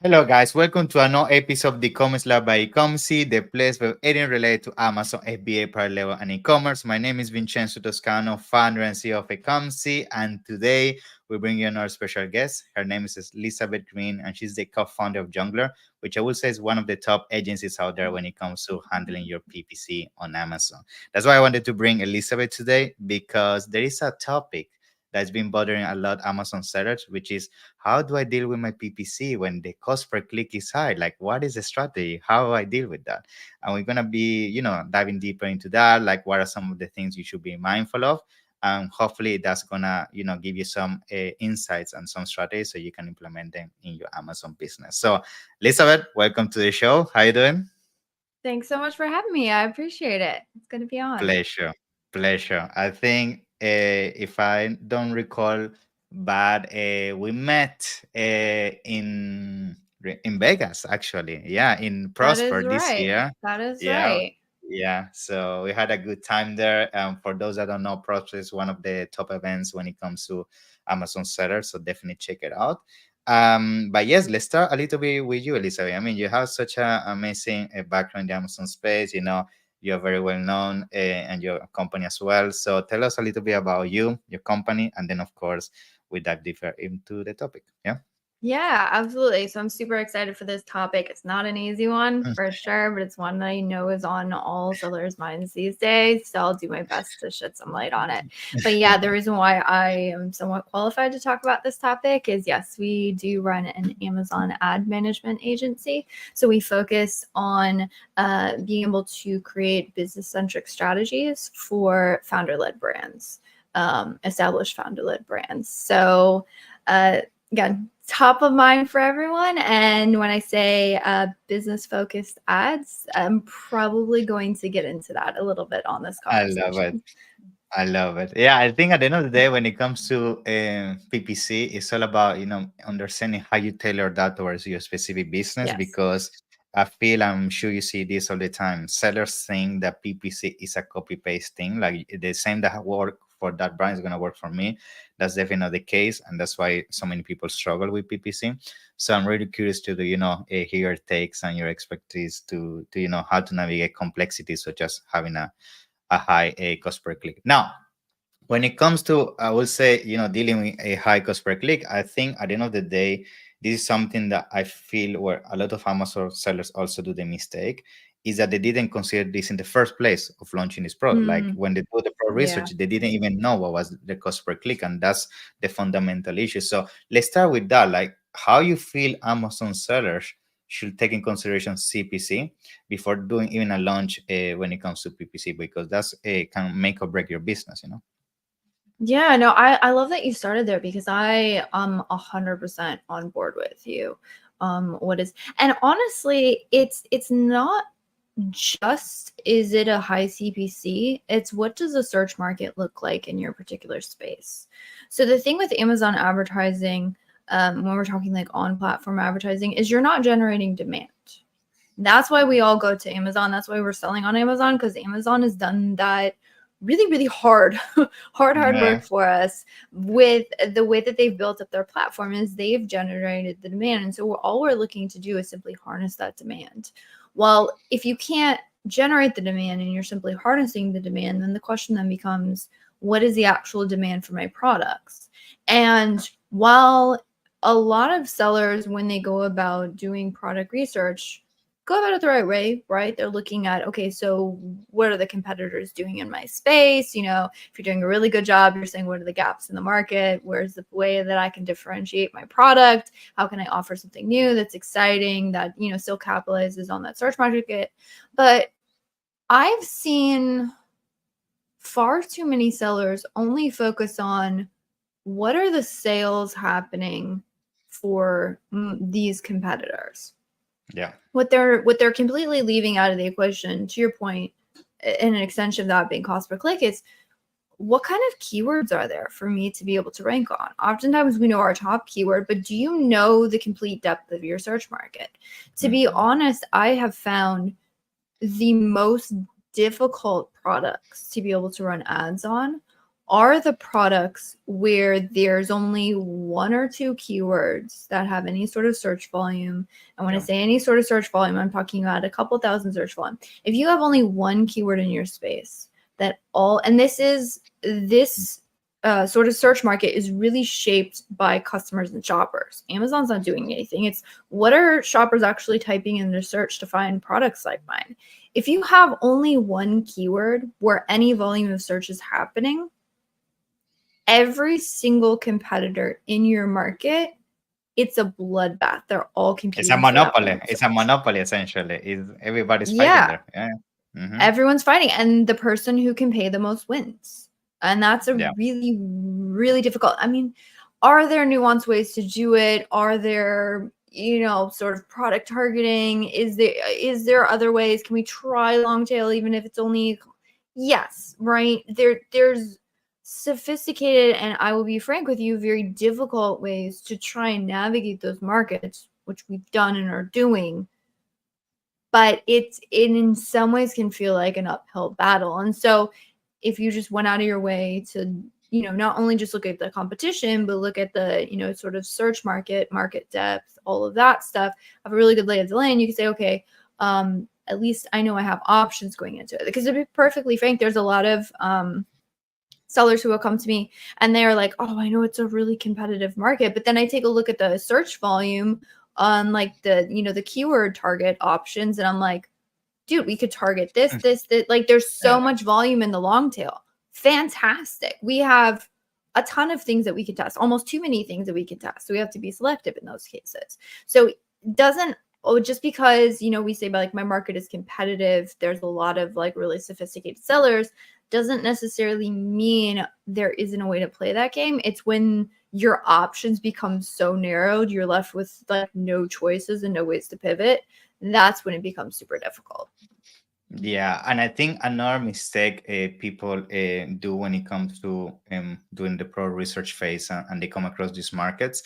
Hello, guys. Welcome to another episode of the e-commerce lab by Ecomcy, the place where anything related to Amazon, FBA, private level, and e-commerce. My name is Vincenzo Toscano, founder and CEO of Ecomcy, and today we bring you another special guest. Her name is Elizabeth Greene, and she's the co-founder of Jungler, which I will say is one of the top agencies out there when it comes to handling your PPC on Amazon. That's why I wanted to bring Elizabeth today, because there is a topic that's been bothering a lot Amazon sellers, which is how do I deal with my PPC when the cost per click is high? Like, what is the strategy? How do I deal with that? And we're gonna be, diving deeper into that. Like, what are some of the things you should be mindful of? And hopefully, that's gonna, give you some insights and some strategies so you can implement them in your Amazon business. So, Elizabeth, welcome to the show. How you doing? Thanks so much for having me. I appreciate it. It's good to be on. Pleasure, pleasure. I think if I don't recall bad, we met in Vegas actually. Yeah, in That is Prosper this right. year. That is Yeah, right. yeah. So we had a good time there. For those that don't know, Prosper is one of the top events when it comes to Amazon sellers. So definitely check it out. But yes, let's start a little bit with you, Elizabeth. I mean, you have such an amazing background in the Amazon space. You're very well known and your company as well. So tell us a little bit about you, your company, and then of course we dive deeper into the topic. Yeah. Yeah, absolutely. So I'm super excited for this topic. It's not an easy one Mm. for sure, but it's one that I know is on all sellers' minds these days. So I'll do my best to shed some light on it. But yeah, the reason why I am somewhat qualified to talk about this topic is yes, we do run an Amazon ad management agency. So we focus on being able to create business centric strategies for founder led brands, established founder led brands. So, again, top of mind for everyone. And when I say business focused ads, I'm probably going to get into that a little bit on this I love it. conversation. I love it. Yeah, I think at the end of the day, when it comes to PPC, it's all about understanding how you tailor that towards your specific business. Yes. Because I'm sure you see this all the time. Sellers think that PPC is a copy paste thing, like the same that work for that brand is gonna work for me. That's definitely not the case, and that's why so many people struggle with PPC. So I'm really curious to hear your takes and your expertise to how to navigate complexities such as having a high cost per click. Now, when it comes to, I would say, dealing with a high cost per click, I think at the end of the day, this is something that I feel where a lot of Amazon sellers also do the mistake is that they didn't consider this in the first place of launching this product. Like Mm, when they do the product yeah. research, they didn't even know what was the cost per click, and that's the fundamental issue. So let's start with that. Like, how you feel Amazon sellers should take in consideration CPC before doing even a launch when it comes to PPC, because that's can make or break your business. Yeah, no, I love that you started there because I am 100% on board with you. What is and honestly, it's not just is it a high CPC? It's what does the search market look like in your particular space? So the thing with Amazon advertising, when we're talking like on platform advertising, is you're not generating demand. That's why we all go to Amazon. That's why we're selling on Amazon because Amazon has done that really, really hard, hard Yeah. work for us with the way that they've built up their platform is they've generated the demand. And so all we're looking to do is simply harness that demand. Well, if you can't generate the demand and you're simply harnessing the demand, then the question then becomes, what is the actual demand for my products? And while a lot of sellers, when they go about doing product research, go about it the right way, right? They're looking at, okay, so what are the competitors doing in my space? If you're doing a really good job, you're saying, what are the gaps in the market? Where's the way that I can differentiate my product? How can I offer something new that's exciting that, still capitalizes on that search market? But I've seen far too many sellers only focus on what are the sales happening for these competitors. Yeah. What they're completely leaving out of the equation, to your point, and an extension of that being cost per click, is what kind of keywords are there for me to be able to rank on? Oftentimes we know our top keyword, but do you know the complete depth of your search market? To be Mhm. honest, I have found the most difficult products to be able to run ads on are the products where there's only one or two keywords that have any sort of search volume. And when I say any sort of search volume, I'm talking about a couple thousand search volume. If you have only one keyword in your space that and this sort of search market is really shaped by customers and shoppers. Amazon's not doing anything. It's what are shoppers actually typing in their search to find products like mine? If you have only one keyword where any volume of search is happening, every single competitor in your market, it's a bloodbath. They're all competing. It's a monopoly. It's a monopoly, essentially. Everybody's fighting there. Yeah. Mm-hmm. Everyone's fighting, and the person who can pay the most wins. And that's a really, really difficult. I mean, are there nuanced ways to do it? Are there, sort of product targeting? Is there other ways? Can we try long tail even if it's only? Yes, right. There's sophisticated, and I will be frank with you, very difficult ways to try and navigate those markets, which we've done and are doing. But it in some ways can feel like an uphill battle. And so if you just went out of your way to, not only just look at the competition, but look at the, sort of search market depth, all of that stuff, have a really good lay of the land, you can say, okay, at least I know I have options going into it. Because to be perfectly frank, there's a lot of sellers who will come to me and they're like, oh, I know it's a really competitive market. But then I take a look at the search volume on like the keyword target options. And I'm like, dude, we could target this. Like there's so much volume in the long tail. Fantastic. We have a ton of things that we could test, almost too many things that we could test. So we have to be selective in those cases. So just because, we say like my market is competitive, there's a lot of like really sophisticated sellers, doesn't necessarily mean there isn't a way to play that game. It's when your options become so narrowed, you're left with like no choices and no ways to pivot. That's when it becomes super difficult. Yeah, and I think another mistake people do when it comes to doing the pro research phase and they come across these markets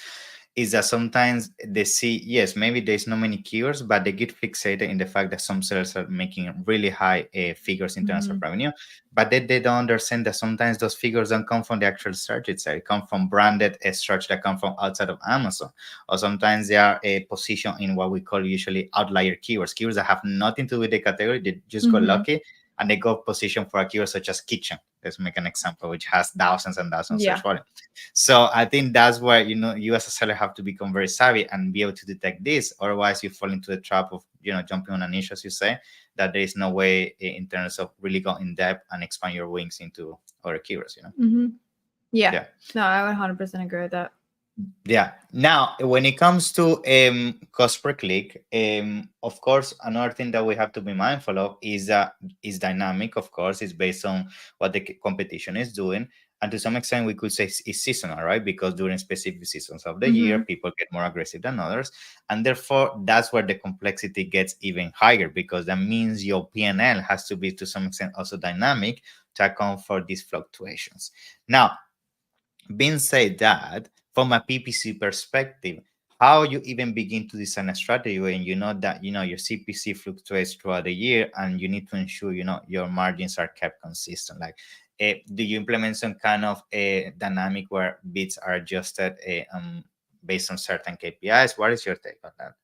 is that sometimes they see, yes, maybe there's not many keywords, but they get fixated in the fact that some sellers are making really high figures in terms of revenue, but they don't understand that sometimes those figures don't come from the actual search itself. It comes from branded search that come from outside of Amazon, or sometimes they are positioned in what we call usually outlier keywords that have nothing to do with the category. They just got lucky and they got positioned for a keyword such as kitchen. Let's make an example, which has thousands and thousands of search volume. So I think that's where, you as a seller have to become very savvy and be able to detect this. Otherwise, you fall into the trap of, jumping on a niche, as you say, that there is no way in terms of really go in depth and expand your wings into other keywords, Yeah. No, I would 100% agree with that. Yeah. Now, when it comes to cost per click, of course, another thing that we have to be mindful of is that is dynamic. Of course, it's based on what the competition is doing, and to some extent, we could say it's seasonal, right? Because during specific seasons of the year, people get more aggressive than others, and therefore, that's where the complexity gets even higher, because that means your P&L has to be to some extent also dynamic to account for these fluctuations. Now, being said that, from a PPC perspective, how you even begin to design a strategy when you know that your CPC fluctuates throughout the year and you need to ensure your margins are kept consistent? Like, do you implement some kind of a dynamic where bids are adjusted based on certain KPIs? What is your take on that?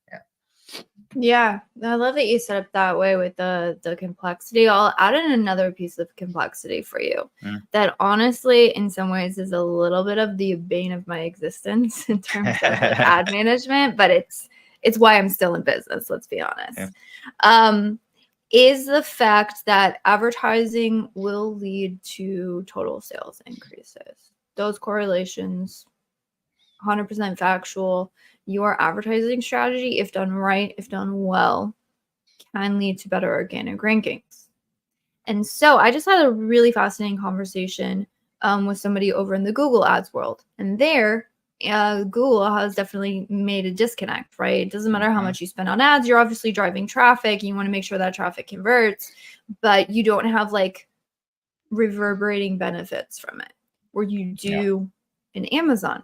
Yeah, I love that you set up that way with the complexity. I'll add in another piece of complexity for you that honestly, in some ways, is a little bit of the bane of my existence in terms of like ad management, but it's why I'm still in business, let's be honest. Is the fact that advertising will lead to total sales increases. Those correlations, 100% factual. Your advertising strategy, if done right, if done well, can lead to better organic rankings. And so I just had a really fascinating conversation with somebody over in the Google Ads world. And there, Google has definitely made a disconnect, right? It doesn't matter how much you spend on ads. You're obviously driving traffic. You want to make sure that traffic converts, but you don't have like reverberating benefits from it where you do in Amazon.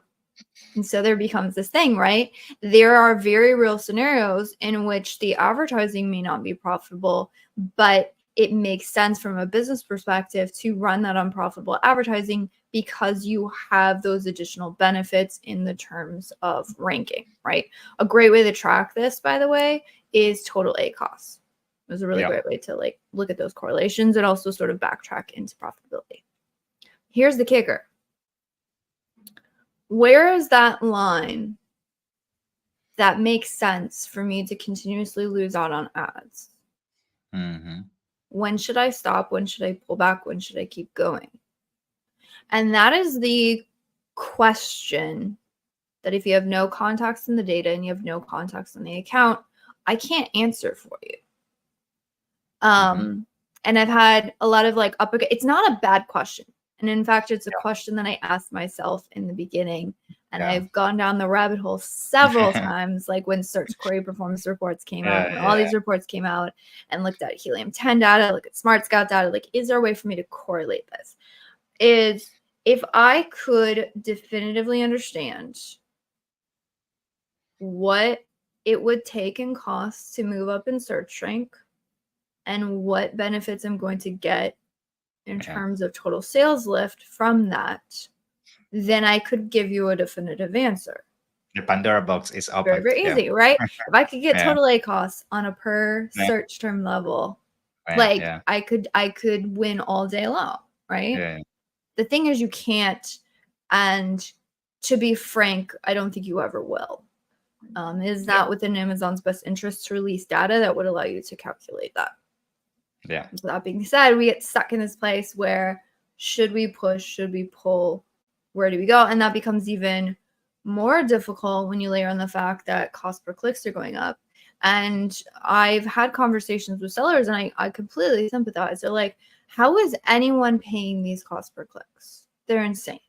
And so there becomes this thing, right? There are very real scenarios in which the advertising may not be profitable, but it makes sense from a business perspective to run that unprofitable advertising because you have those additional benefits in the terms of ranking, right? A great way to track this, by the way, is total ACoS. It was a really great way to like look at those correlations and also sort of backtrack into profitability. Here's the kicker. Where is that line that makes sense for me to continuously lose out on ads? When should I stop? When should I pull back? When should I keep going? And that is the question that if you have no context in the data and you have no context in the account, I can't answer for you. And I've had a lot of like it's not a bad question. And in fact, it's a question that I asked myself in the beginning. And I've gone down the rabbit hole several times, like when search query performance reports came out, when all these reports came out, and looked at Helium 10 data, look at Smart Scout data, like, is there a way for me to correlate this? Is if I could definitively understand what it would take in costs to move up in search rank and what benefits I'm going to get in terms of total sales lift from that, then I could give you a definitive answer. The Pandora box is open. Very, very easy, right? If I could get total ACoS on a per search term level, like I could win all day long, right? The thing is you can't, and to be frank, I don't think you ever will. It is not within Amazon's best interest to release data that would allow you to calculate that. So that being said, we get stuck in this place where should we push, should we pull, where do we go? And that becomes even more difficult when you layer on the fact that cost per clicks are going up. And I've had conversations with sellers and I completely sympathize. They're like, how is anyone paying these costs per clicks? They're insane.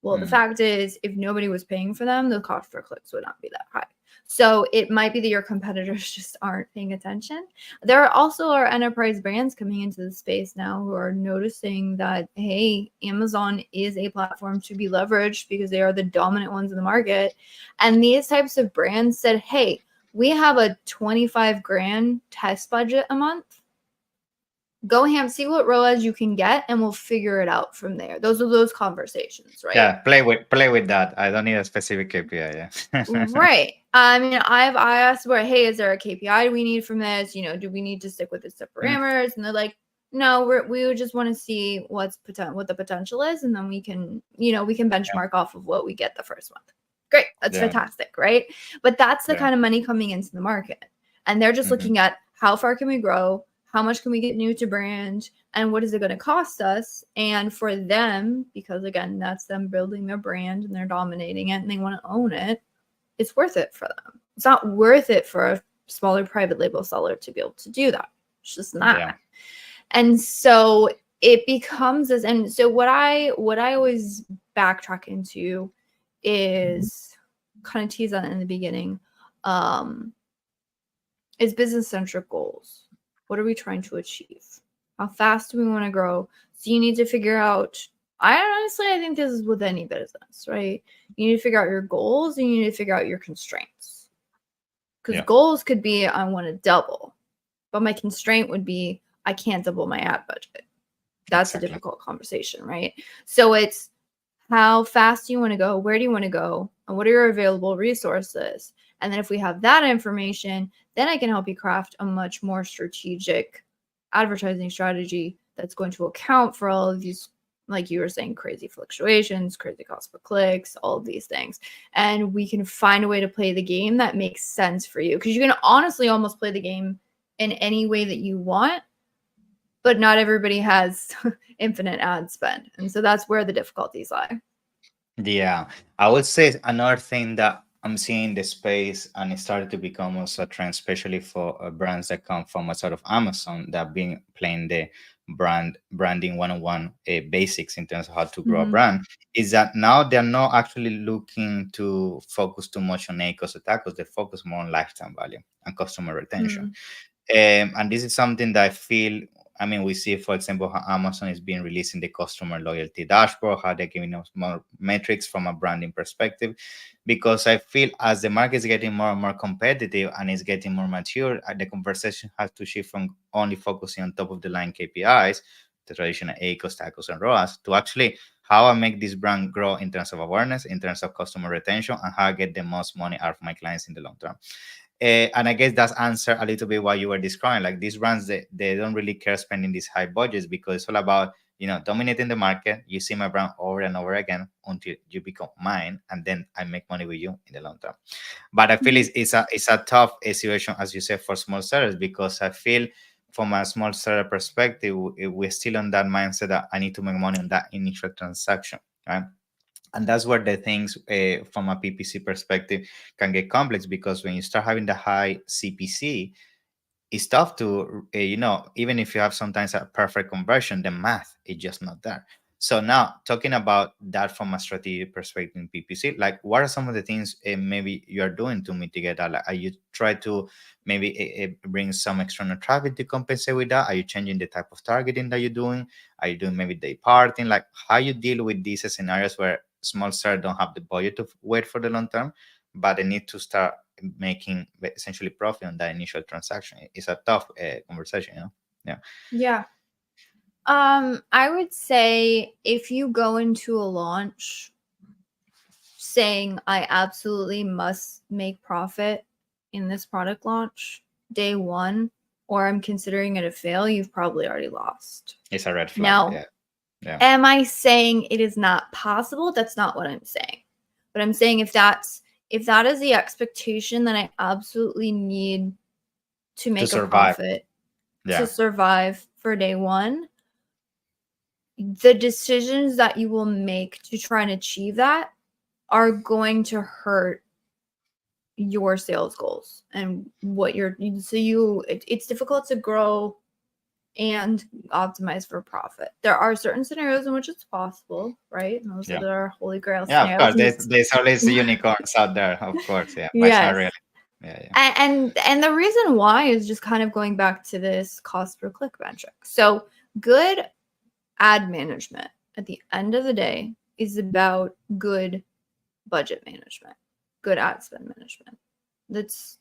Well, the fact is, if nobody was paying for them, the cost per clicks would not be that high. So it might be that your competitors just aren't paying attention. There are also enterprise brands coming into the space now who are noticing that, hey, Amazon is a platform to be leveraged because they are the dominant ones in the market. And these types of brands said, hey, we have a 25 grand test budget a month. Go ham, see what ROAS you can get, and we'll figure it out from there. Those are those conversations, right? Yeah, play with that. I don't need a specific KPI. Yeah. Right. I mean, I asked where, hey, is there a KPI we need from this? You know, do we need to stick with the set parameters? And they're like, no, we would just want to see what the potential is, and then we can benchmark off of what we get the first month. Great, that's fantastic, right? But that's the kind of money coming into the market, and they're just looking at how far can we grow. How much can we get new to brand, and what is it going to cost us? And for them, because again, that's them building their brand and they're dominating it and they want to own it, it's worth it for them. It's not worth it for a smaller private label seller to be able to do that. It's just not. Yeah. And so it becomes this. And so what I always backtrack into is kind of tease on in the beginning, is business-centric goals. What are we trying to achieve? How fast do we want to grow? So you need to figure out, I think this is with any business, right? You need to figure out your goals and you need to figure out your constraints. Because goals could be, I want to double. But my constraint would be, I can't double my ad budget. That's a difficult conversation, right? So it's how fast do you want to go? Where do you want to go? And what are your available resources? And then if we have that information, then I can help you craft a much more strategic advertising strategy that's going to account for all of these, like you were saying, crazy fluctuations, crazy cost per clicks, all of these things. And we can find a way to play the game that makes sense for you. Because you can honestly almost play the game in any way that you want, but not everybody has infinite ad spend. And so that's where the difficulties lie. Yeah, I would say another thing that I'm seeing the space, and it started to become also a trend, especially for brands that come from a sort of Amazon that been playing the branding 101 basics in terms of how to grow a brand, is that now they're not actually looking to focus too much on ACoS or TACoS. They focus more on lifetime value and customer retention. And this is something that I feel, I mean, we see, for example, how Amazon is being releasing the customer loyalty dashboard, how they're giving us more metrics from a branding perspective, because I feel as the market is getting more and more competitive and is getting more mature, the conversation has to shift from only focusing on top of the line KPIs, the traditional ACoS, TACoS, and ROAS, to actually how I make this brand grow in terms of awareness, in terms of customer retention, and how I get the most money out of my clients in the long term. And I guess that's answer a little bit what you were describing. Like these brands, they don't really care spending these high budgets because it's all about, dominating the market. You see my brand over and over again until you become mine, and then I make money with you in the long term. But I feel it's a tough situation, as you said, for small sellers, because I feel from a small seller perspective, we're still on that mindset that I need to make money on that initial transaction, right? And that's where the things from a PPC perspective can get complex, because when you start having the high CPC, it's tough to even if you have sometimes a perfect conversion, the math is just not there. So now, talking about that from a strategic perspective in PPC, like what are some of the things maybe you are doing to mitigate that? Like, are you try to maybe bring some external traffic to compensate with that? Are you changing the type of targeting that you're doing? Are you doing maybe day parting? Like, how you deal with these scenarios where small sellers don't have the budget to wait for the long term, but they need to start making essentially profit on that initial transaction? It's a tough conversation, Yeah. Yeah. I would say if you go into a launch saying I absolutely must make profit in this product launch day one, or I'm considering it a fail, you've probably already lost. It's a red flag. Now, am I saying it is not possible? That's not what I'm saying. But I'm saying if that is the expectation, then I absolutely need to make a profit to survive for day one. The decisions that you will make to try and achieve that are going to hurt your sales goals and what it's difficult to grow and optimize for profit. There are certain scenarios in which it's possible, right? And those are our holy grail scenarios. Of course, there's always unicorns out there, of course. But it's not really. And the reason why is just kind of going back to this cost per click metric. So good ad management at the end of the day is about good budget management, good ad spend management. That's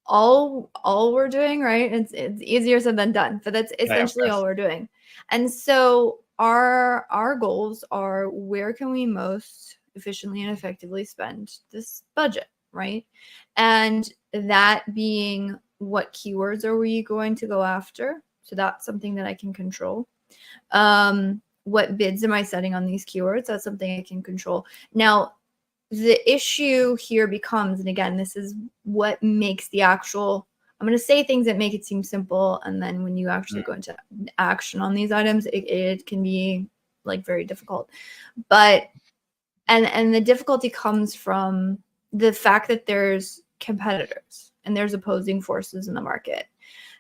all we're doing, right? It's easier said than done, but that's essentially all we're doing. And so our goals are, where can we most efficiently and effectively spend this budget, right? And that being, what keywords are we going to go after? So that's something that I can control. What bids am I setting on these keywords? That's something I can control. Now, the issue here becomes, and again, this is what makes the actual, I'm going to say things that make it seem simple, and then when you actually go into action on these items, it can be like very difficult. But and the difficulty comes from the fact that there's competitors and there's opposing forces in the market.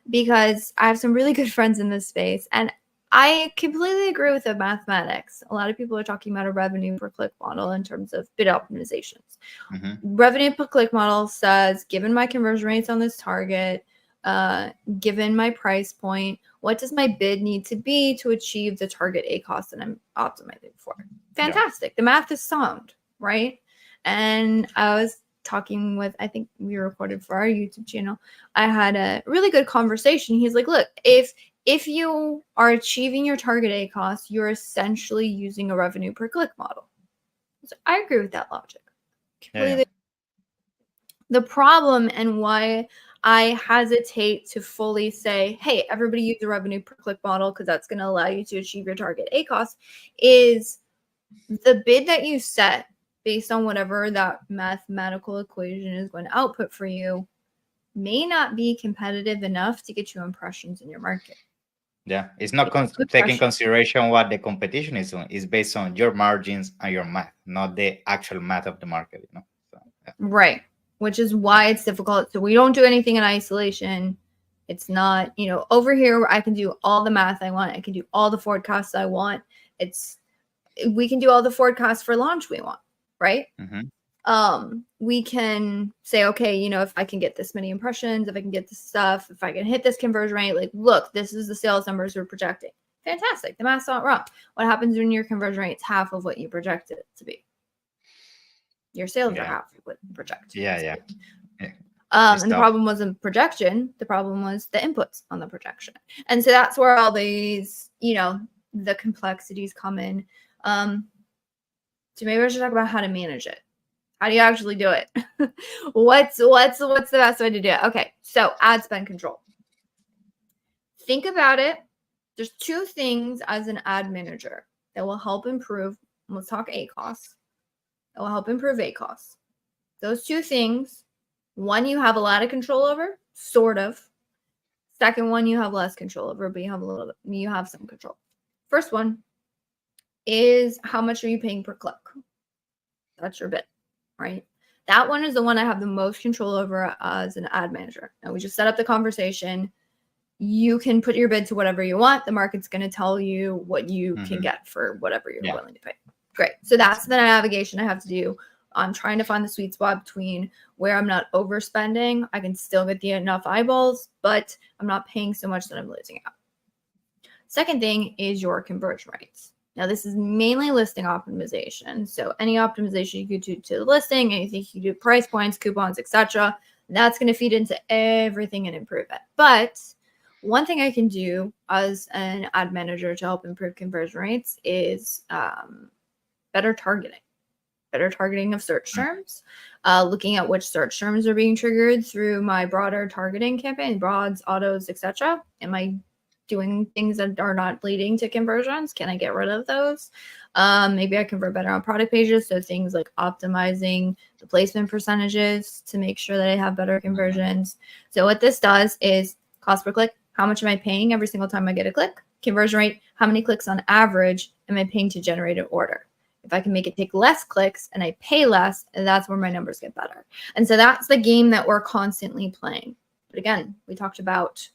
Because I have some really good friends in this space, and I completely agree with the mathematics. A lot of people are talking about a revenue per click model in terms of bid optimizations. Revenue per click model says, given my conversion rates on this target, given my price point, what does my bid need to be to achieve the target A cost that I'm optimizing for? Fantastic. The math is sound, right? And I was talking with, I think we recorded for our YouTube channel. I had a really good conversation. He's like, look, if you are achieving your target A cost, you're essentially using a revenue per click model. So I agree with that logic. Completely. The problem, and why I hesitate to fully say, hey, everybody use the revenue per click model because that's going to allow you to achieve your target A cost, is the bid that you set based on whatever that mathematical equation is going to output for you may not be competitive enough to get you impressions in your market. Yeah, it's not taking consideration what the competition is doing. It's based on your margins and your math, not the actual math of the market. So, right, which is why it's difficult. So we don't do anything in isolation. It's not, over here I can do all the math I want. I can do all the forecasts I want. We can do all the forecasts for launch we want, right? We can say, okay, if I can get this many impressions, if I can get this stuff, if I can hit this conversion rate, like, look, this is the sales numbers we're projecting. Fantastic. The math's not wrong. What happens when your conversion rate's half of what you projected it to be? Your sales are half of what you projected. And the problem wasn't projection. The problem was the inputs on the projection. And so that's where all these, the complexities come in. So maybe I should talk about how to manage it. How do you actually do it? What's the best way to do it? Okay, so ad spend control. Think about it. There's two things as an ad manager that will help improve. Let's talk ACOS. That will help improve ACOS. Those two things, one you have a lot of control over, sort of. Second one you have less control over, but you have some control. First one is how much are you paying per click? That's your bid, right? That one is the one I have the most control over as an ad manager. Now we just set up the conversation. You can put your bid to whatever you want. The market's going to tell you what you can get for whatever you're willing to pay. Great. So that's the navigation I have to do. I'm trying to find the sweet spot between where I'm not overspending. I can still get the enough eyeballs, but I'm not paying so much that I'm losing out. Second thing is your conversion rates. Now, this is mainly listing optimization. So any optimization you could do to the listing, anything you do, price points, coupons, etc., that's going to feed into everything and improve it. But one thing I can do as an ad manager to help improve conversion rates is better targeting of search terms, looking at which search terms are being triggered through my broader targeting campaign, broads, autos, etc. Am I doing things that are not leading to conversions? Can I get rid of those? Maybe I convert better on product pages. So things like optimizing the placement percentages to make sure that I have better conversions. So what this does is cost per click. How much am I paying every single time I get a click? Conversion rate. How many clicks on average am I paying to generate an order? If I can make it take less clicks and I pay less, that's where my numbers get better. And so that's the game that we're constantly playing. But again, we talked about,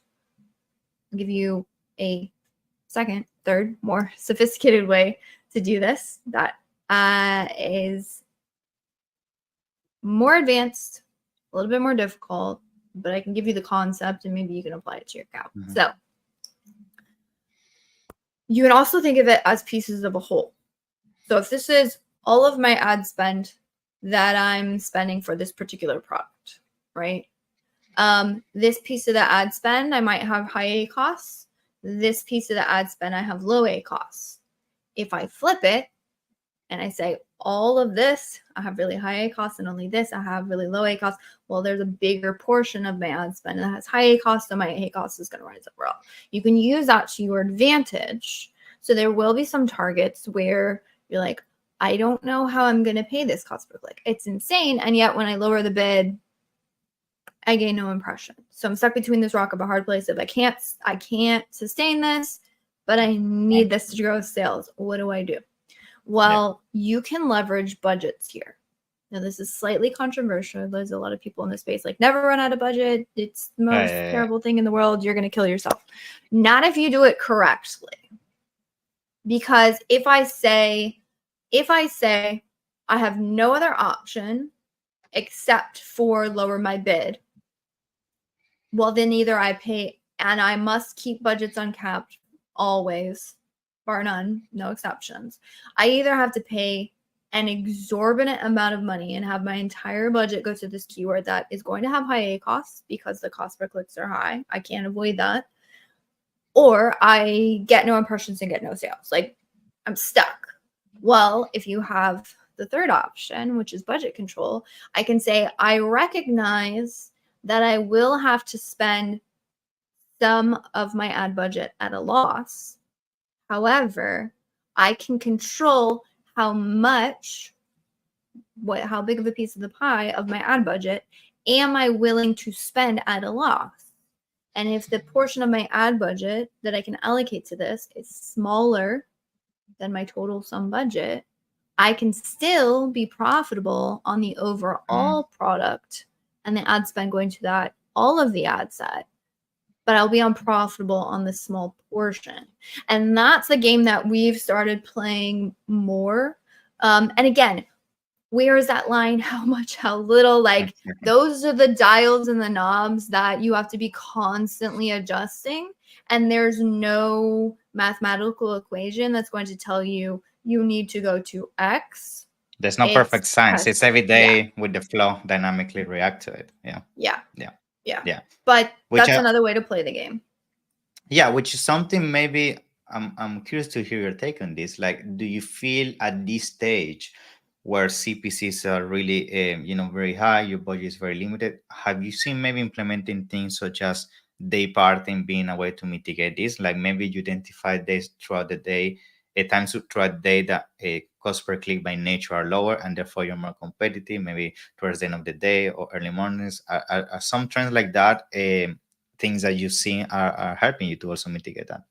I'll give you a second, third, more sophisticated way to do this that is more advanced, a little bit more difficult, but I can give you the concept and maybe you can apply it to your account. So you can also think of it as pieces of a whole. So if this is all of my ad spend that I'm spending for this particular product, right? This piece of the ad spend, I might have high A costs. This piece of the ad spend, I have low A costs. If I flip it and I say all of this, I have really high A costs, and only this, I have really low A costs. Well, there's a bigger portion of my ad spend that has high A costs, so my A cost is going to rise overall. You can use that to your advantage. So there will be some targets where you're like, I don't know how I'm going to pay this cost per click. It's insane. And yet when I lower the bid, I gain no impression. So I'm stuck between this rock of a hard place of I can't sustain this, but I need this to grow sales. What do I do? Well, you can leverage budgets here. Now, this is slightly controversial. There's a lot of people in this space like never run out of budget. It's the most terrible thing in the world. You're going to kill yourself. Not if you do it correctly. Because if I say I have no other option except for lower my bid, well, then either I pay, and I must keep budgets uncapped always, bar none, no exceptions. I either have to pay an exorbitant amount of money and have my entire budget go to this keyword that is going to have high A costs because the cost per clicks are high. I can't avoid that. Or I get no impressions and get no sales. Like, I'm stuck. Well, if you have the third option, which is budget control, I can say I recognize that I will have to spend some of my ad budget at a loss. However, I can control how big of a piece of the pie of my ad budget am I willing to spend at a loss. And if the portion of my ad budget that I can allocate to this is smaller than my total sum budget, I can still be profitable on the overall product and the ad spend going to that, all of the ad set, but I'll be unprofitable on the small portion. And that's the game that we've started playing more. And again, where is that line? How much, how little? Like, those are the dials and the knobs that you have to be constantly adjusting. And there's no mathematical equation that's going to tell you you need to go to X. There's no perfect science. It's every day with the flow, dynamically react to it. Yeah. But that's another way to play the game. Yeah, which is something maybe I'm curious to hear your take on this. Like, do you feel at this stage where CPCs are really, very high, your budget is very limited? Have you seen maybe implementing things such as day parting being a way to mitigate this? Like maybe you identify days throughout the day, times throughout the day that cost per click by nature are lower, and therefore you're more competitive. Maybe towards the end of the day or early mornings, are some trends like that. Things that you see are helping you to also mitigate that.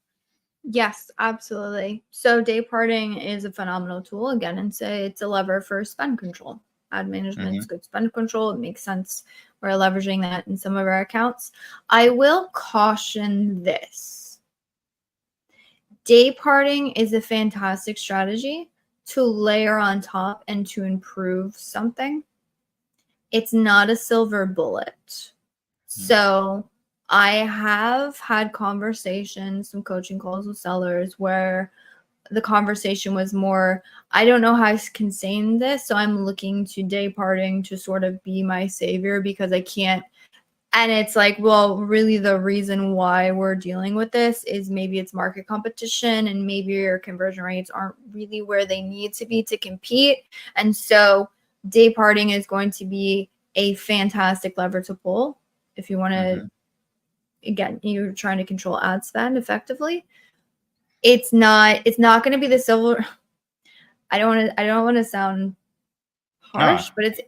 Yes, absolutely. So day parting is a phenomenal tool again, and say it's a lever for spend control. Ad management's good spend control. It makes sense. We're leveraging that in some of our accounts. I will caution this. Day parting is a fantastic strategy to layer on top and to improve something. It's not a silver bullet. So I have had conversations, some coaching calls with sellers where the conversation was more, I don't know how I can say this, so I'm looking to day parting to sort of be my savior because I can't. And it's like, well, really the reason why we're dealing with this is maybe it's market competition and maybe your conversion rates aren't really where they need to be to compete. And so day parting is going to be a fantastic lever to pull if you want to, again, you're trying to control ad spend effectively. It's not going to be the silver. I don't want to sound harsh, No, but makes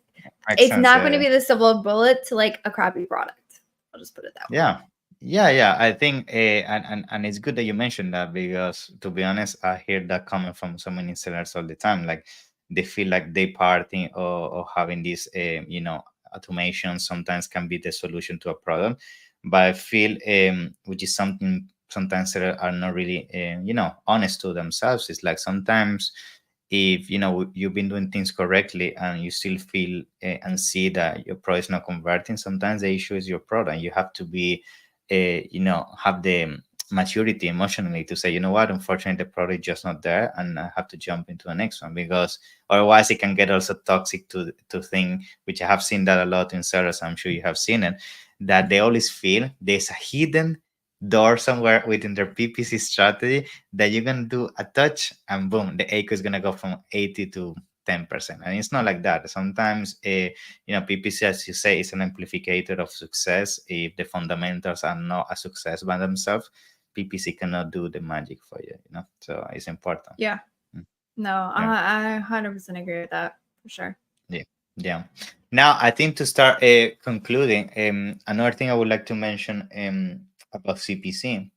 it's sense. not going to be the silver bullet to like a crappy product. I'll just put it that way. Yeah. I think, and it's good that you mentioned that, because to be honest, I hear that coming from so many sellers all the time. Like they feel like they parting or having this, automation sometimes can be the solution to a problem. But I feel, which is something sometimes sellers are not really, honest to themselves. It's like sometimes if you've been doing things correctly and you still feel and see that your product is not converting, sometimes the issue is your product. You have to be have the maturity emotionally to say, you know what, unfortunately the product is just not there and I have to jump into the next one, because otherwise it can get also toxic to think, which I have seen that a lot in sellers. I'm sure you have seen it, that they always feel there's a hidden door somewhere within their PPC strategy that you're gonna do a touch and boom, the ACO is gonna go from 80 to 10%. And it's not like that. Sometimes PPC, as you say, is an amplificator of success. If the fundamentals are not a success by themselves, PPC cannot do the magic for you, so it's important. Yeah. Mm. No, Yeah. I 100% agree with that for sure. Yeah. Now, I think to start concluding, another thing I would like to mention about CPC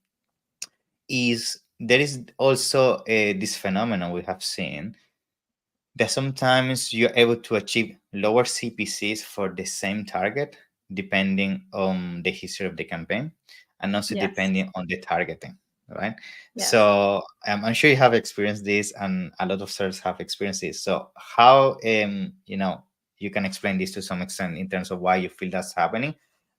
is there is also this phenomenon we have seen that sometimes you're able to achieve lower CPCs for the same target, depending on the history of the campaign and also Yes. depending on the targeting, right? Yes. So I'm sure you have experienced this and a lot of sellers have experienced this. So how, you can explain this to some extent in terms of why you feel that's happening.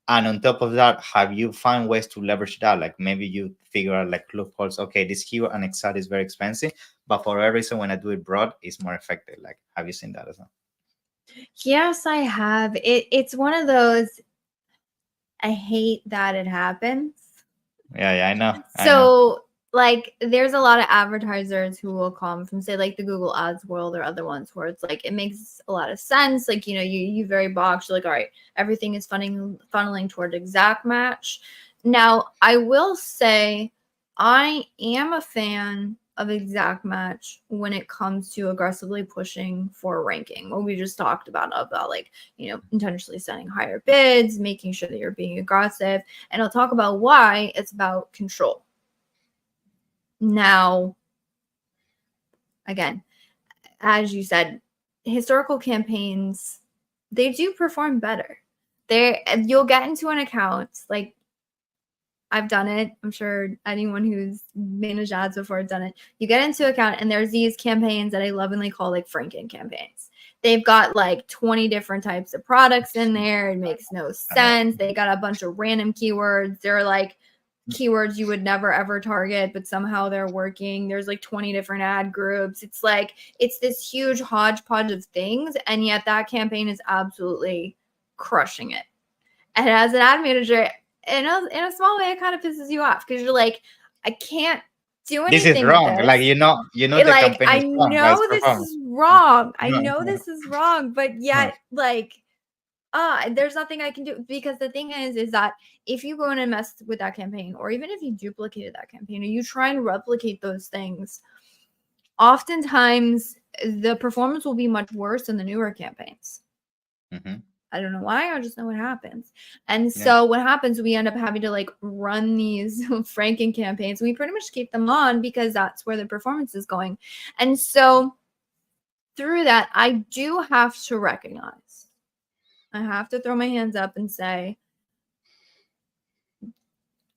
And on top of that, have you found ways to leverage that? Like maybe you figure out like loopholes. Okay, this keyword and exact is very expensive, but for a reason, when I do it broad, it's more effective. Like, have you seen that as well? Yes, I have. It's one of those, I hate that it happens. Yeah, I know. So like there's a lot of advertisers who will come from say like the Google Ads world or other ones where it's like it makes a lot of sense. Like, you very box, you're like, all right, everything is funneling toward exact match. Now, I will say I am a fan of exact match when it comes to aggressively pushing for ranking. What we just talked about like, intentionally setting higher bids, making sure that you're being aggressive. And I'll talk about why it's about control. Now, again, as you said, historical campaigns, they do perform better. You'll get into an account, like I've done it. I'm sure anyone who's managed ads before has done it. You get into an account and there's these campaigns that I lovingly call like Franken campaigns. They've got like 20 different types of products in there. It makes no sense. They got a bunch of random keywords. They're like keywords you would never ever target, but somehow they're working. There's like 20 different ad groups. It's like, it's this huge hodgepodge of things. And yet that campaign is absolutely crushing it. And as an ad manager, in a small way, it kind of pisses you off because you're like, I can't do This is anything with wrong. Like this. the Like, campaign I is wrong, but it's know this performance. is wrong. I know this is wrong, but yet, like, there's nothing I can do, because the thing is that if you go in and mess with that campaign, or even if you duplicated that campaign, or you try and replicate those things, oftentimes the performance will be much worse than the newer campaigns. I don't know why, I just know what happens. And so what happens, we end up having to like run these franking campaigns. We pretty much keep them on because that's where the performance is going. And so through that, I do have to recognize, I have to throw my hands up and say,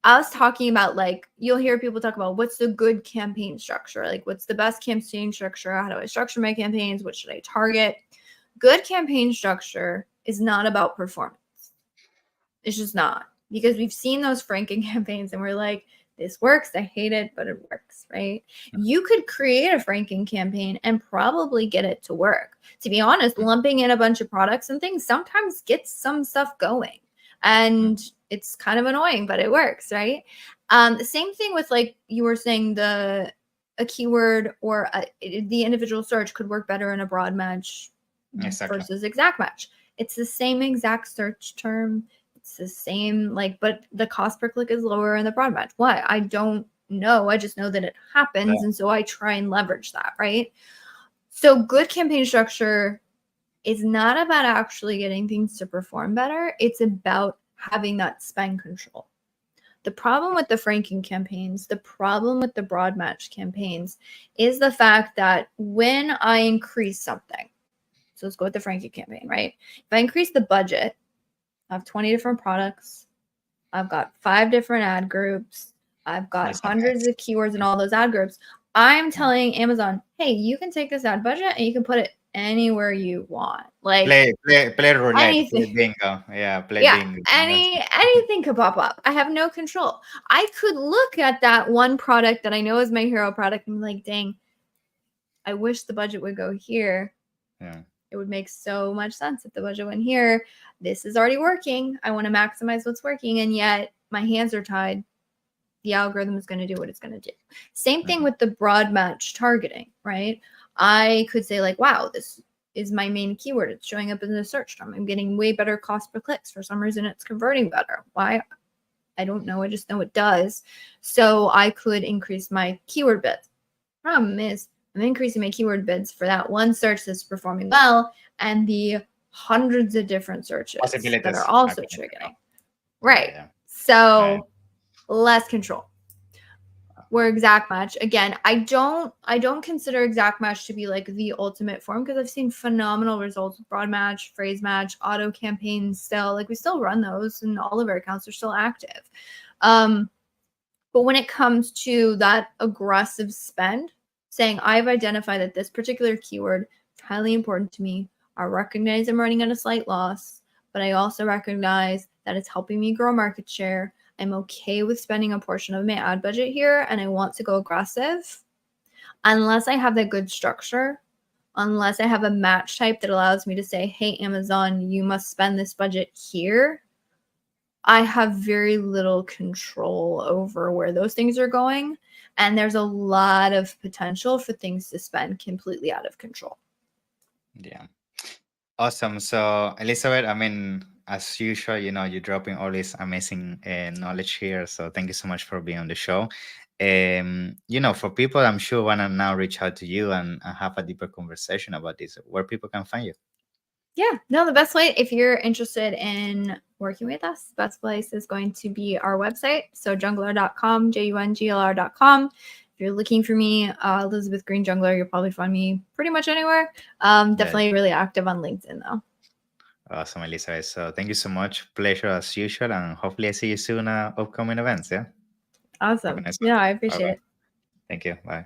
I was talking about, like, you'll hear people talk about what's the good campaign structure, like what's the best campaign structure, how do I structure my campaigns, what should I target? Good campaign structure is not about performance. It's just not, because we've seen those franking campaigns and we're like, this works, I hate it, but it works, right? You could create a franking campaign and probably get it to work. To be honest, lumping in a bunch of products and things sometimes gets some stuff going, and it's kind of annoying, but it works, right? The same thing with, like you were saying, a keyword or the individual search could work better in a broad match versus exact match. It's the same exact search term. It's the same, like, but the cost per click is lower in the broad match. Why? I don't know. I just know that it happens. And so I try and leverage that, right? So good campaign structure is not about actually getting things to perform better. It's about having that spend control. The problem with the franking campaigns, the problem with the broad match campaigns, is the fact that when I increase something, so let's go with the franking campaign, right? If I increase the budget, I have 20 different products, I've got 5 different ad groups, I've got hundreds of keywords in all those ad groups. I'm telling Amazon, hey, you can take this ad budget and you can put it anywhere you want. Like, play roulette, anything. play bingo. Play bingo. Anything could pop up. I have no control. I could look at that one product that I know is my hero product and be like, dang, I wish the budget would go here. It would make so much sense if the budget went here. This is already working. I want to maximize what's working, and yet my hands are tied. The algorithm is going to do what it's going to do. Same thing with the broad match targeting, right? I could say, like, wow, this is my main keyword. It's showing up in the search term. I'm getting way better cost per clicks. For some reason, it's converting better. Why? I don't know. I just know it does. So I could increase my keyword bids. Problem is, I'm increasing my keyword bids for that one search that's performing well and the hundreds of different searches that are also triggering. Right. So less control. Where exact match, again, I don't consider exact match to be like the ultimate form, because I've seen phenomenal results with broad match, phrase match, auto campaigns still. Like, we still run those and all of our accounts are still active. But when it comes to that aggressive spend, saying I've identified that this particular keyword is highly important to me, I recognize I'm running at a slight loss, but I also recognize that it's helping me grow market share. I'm okay with spending a portion of my ad budget here, and I want to go aggressive. Unless I have that good structure, unless I have a match type that allows me to say, hey, Amazon, you must spend this budget here, I have very little control over where those things are going. And there's a lot of potential for things to spend completely out of control. Yeah. Awesome. So, Elizabeth, I mean, as usual, you're dropping all this amazing knowledge here. So thank you so much for being on the show. For people, I'm sure want to now reach out to you and have a deeper conversation about this, where people can find you. Yeah, no, the best way, if you're interested in working with us, the best place is going to be our website. So jungler.com, JUNGLR.com. If you're looking for me, Elizabeth Greene Jungler, you'll probably find me pretty much anywhere. Definitely really active on LinkedIn, though. Awesome, Elizabeth. So thank you so much. Pleasure as usual. And hopefully I see you soon at upcoming events. Yeah. Awesome. Yeah, I appreciate it. Thank you. Bye.